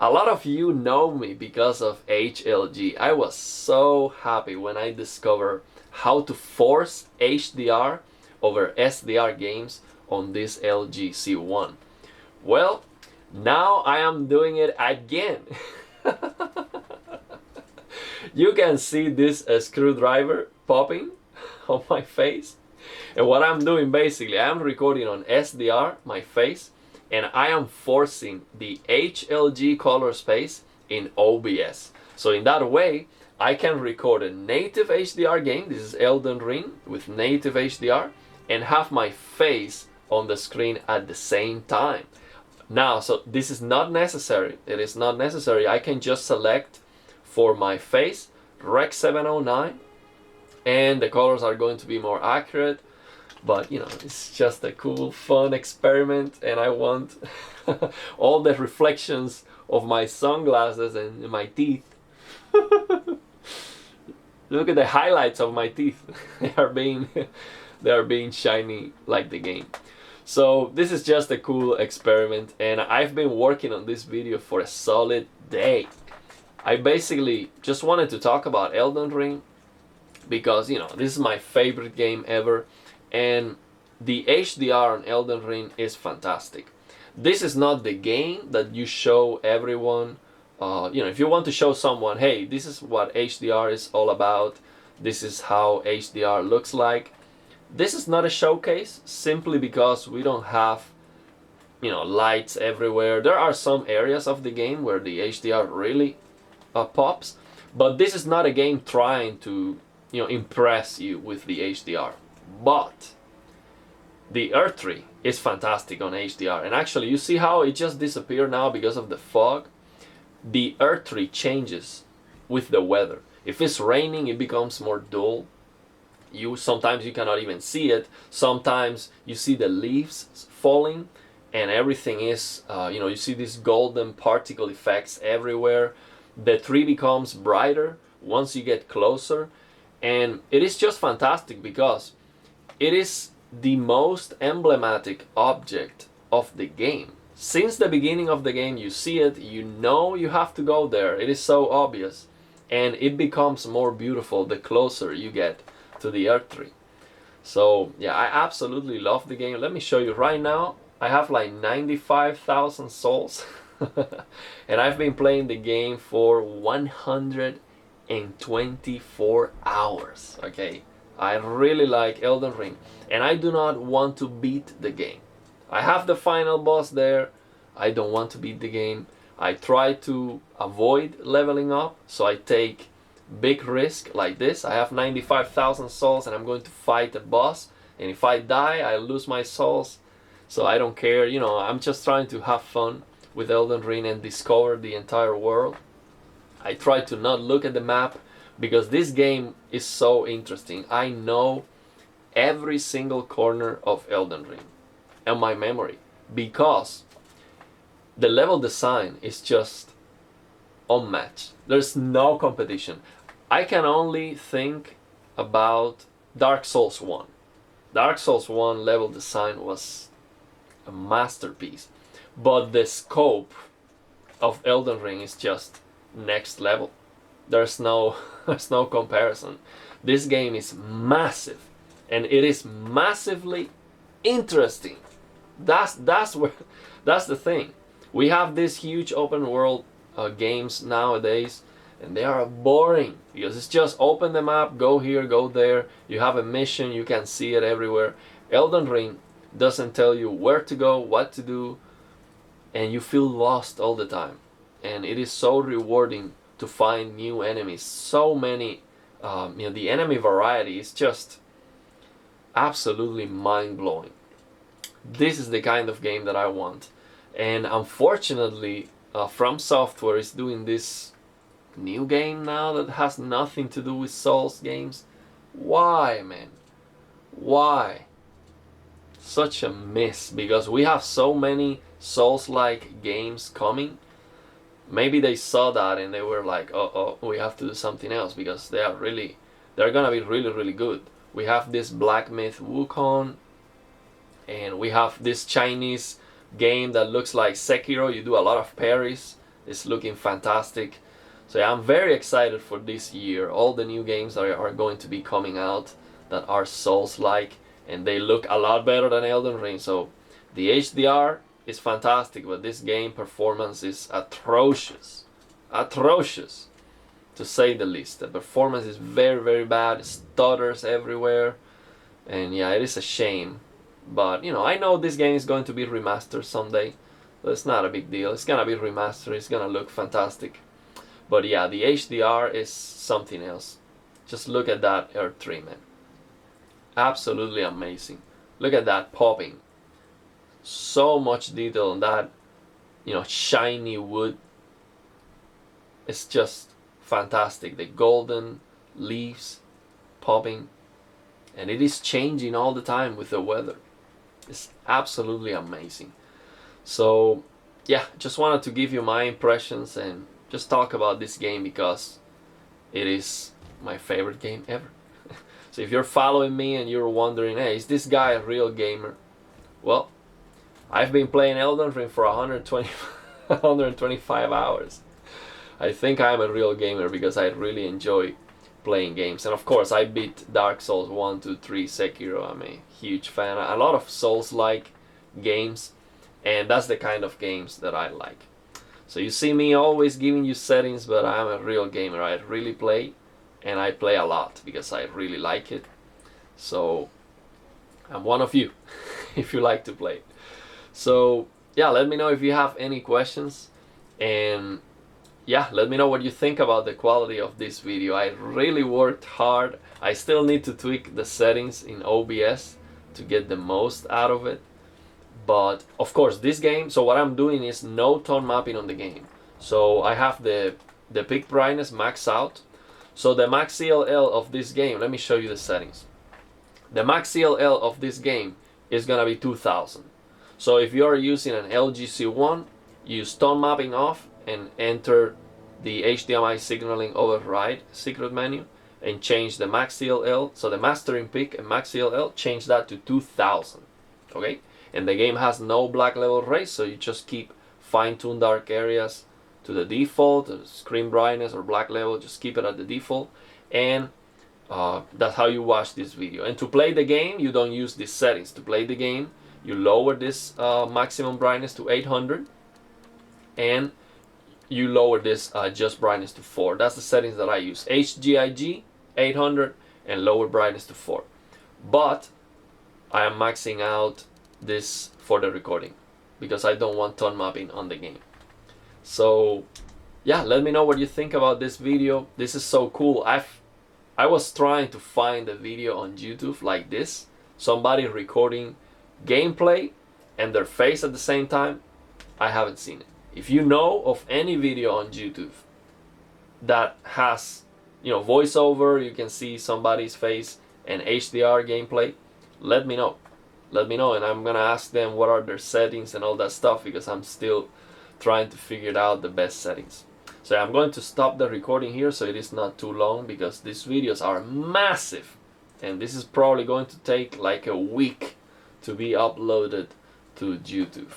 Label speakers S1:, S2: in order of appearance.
S1: A lot of you know me because of HLG. I was so happy when I discovered how to force HDR over SDR games on this LG C1. Well, now I am doing it again. You can see this screwdriver popping on my face. And what I'm doing basically, I'm recording on SDR, my face, and I am forcing the HLG color space in OBS. So in that way, I can record a native HDR game, this is Elden Ring, with native HDR, and have my face on the screen at the same time. Now, so this is not necessary. It is not necessary. I can just select for my face Rec 709, and the colors are going to be more accurate. But you know, it's just a cool, fun experiment, and I want all the reflections of my sunglasses and my teeth. Look at the highlights of my teeth. they are being shiny like the game. So this is just a cool experiment, and I've been working on this video for a solid day. I basically just wanted to talk about Elden Ring because, you know, this is my favorite game ever, and the HDR on Elden Ring is fantastic. This is not the game that you show everyone. You know, if you want to show someone, hey, this is what HDR is all about, this is how HDR looks like. This is not a showcase simply because we don't have, you know, lights everywhere. There are some areas of the game where the HDR really pops, but this is not a game trying to, you know, impress you with the HDR. But the Earth tree is fantastic on HDR, and actually you see how it just disappeared now because of the fog. The Earth tree changes with the weather. If it's raining, it becomes more dull. Sometimes you cannot even see it. Sometimes you see the leaves falling and everything is you know, you see these golden particle effects everywhere. The tree becomes brighter once you get closer, and it is just fantastic because it is the most emblematic object of the game. Since the beginning of the game, you see it, you know you have to go there. It is so obvious, and it becomes more beautiful the closer you get to the Earth tree. So yeah, I absolutely love the game. Let me show you right now. I have like 95,000 souls and I've been playing the game for 124 hours. Okay, I really like Elden Ring, and I do not want to beat the game. I have the final boss there. I don't want to beat the game. I try to avoid leveling up, so I take big risk like this. I have 95,000 souls and I'm going to fight a boss, and if I die I lose my souls, so I don't care. You know, I'm just trying to have fun with Elden Ring and discover the entire world. I try to not look at the map because this game is so interesting. I know every single corner of Elden Ring and my memory because the level design is just unmatched. There's no competition. I can only think about Dark Souls 1. Dark Souls 1 level design was a masterpiece, but the scope of Elden Ring is just next level. There's no comparison. This game is massive, and it is massively interesting. That's the thing. We have these huge open world games nowadays, and they are boring because it's just open the map, go here, go there. You have a mission, you can see it everywhere. Elden Ring doesn't tell you where to go, what to do, and you feel lost all the time. And it is so rewarding to find new enemies. So many, you know, the enemy variety is just absolutely mind-blowing. This is the kind of game that I want, and unfortunately From Software is doing this new game now that has nothing to do with Souls games. Why, man? Why? Such a miss, because we have so many Souls-like games coming. Maybe they saw that and they were like, oh, we have to do something else because they're gonna be really good. We have this Black Myth Wukong, and we have this Chinese game that looks like Sekiro. You do a lot of parries is looking fantastic. So yeah, I'm very excited for this year. All the new games are going to be coming out that are Souls-like, and they look a lot better than Elden Ring. So the HDR is fantastic, but this game performance is atrocious. Atrocious, to say the least. The performance is very, very bad. It stutters everywhere. And yeah, it is a shame. But, you know, I know this game is going to be remastered someday. So it's not a big deal. It's gonna be remastered. It's gonna look fantastic. But yeah, the HDR is something else. Just look at that Earth 3, man. Absolutely amazing. Look at that popping. So much detail on that, you know, shiny wood. It's just fantastic. The golden leaves popping, and it is changing all the time with the weather. It's absolutely amazing. So yeah, just wanted to give you my impressions and just talk about this game because it is my favorite game ever. So if you're following me and you're wondering, hey, is this guy a real gamer? Well, I've been playing Elden Ring for 125 hours. I think I'm a real gamer because I really enjoy playing games. And of course, I beat Dark Souls 1, 2, 3, Sekiro. I'm a huge fan. A lot of Souls-like games, and that's the kind of games that I like. So you see me always giving you settings, but I'm a real gamer. I really play, and I play a lot because I really like it. So I'm one of you if you like to play. So yeah, let me know if you have any questions, and yeah, let me know what you think about the quality of this video. I really worked hard. I still need to tweak the settings in OBS to get the most out of it. But of course, this game, so what I'm doing is no tone mapping on the game. So I have the peak brightness max out. So the max CLL of this game, let me show you the settings. The max CLL of this game is gonna be 2000. So if you are using an LG C1, use tone mapping off and enter the HDMI signaling override secret menu and change the max CLL. So the mastering peak and max CLL, change that to 2000. Okay? And the game has no black level raise, so you just keep fine-tune dark areas to the default, screen brightness or black level, just keep it at the default, and that's how you watch this video. And to play the game, you don't use these settings. To play the game, you lower this maximum brightness to 800, and you lower this just brightness to 4. That's the settings that I use. HGIG 800 and lower brightness to 4. But I am maxing out this for the recording because I don't want tone mapping on the game. So yeah, let me know what you think about this video. This is so cool. I was trying to find a video on YouTube like this, somebody recording gameplay and their face at the same time. I haven't seen it. If you know of any video on YouTube that has, you know, voiceover, you can see somebody's face and HDR gameplay, let me know. Let me know, and I'm gonna ask them what are their settings and all that stuff because I'm still trying to figure out the best settings. So I'm going to stop the recording here so it is not too long because these videos are massive and this is probably going to take like a week to be uploaded to YouTube.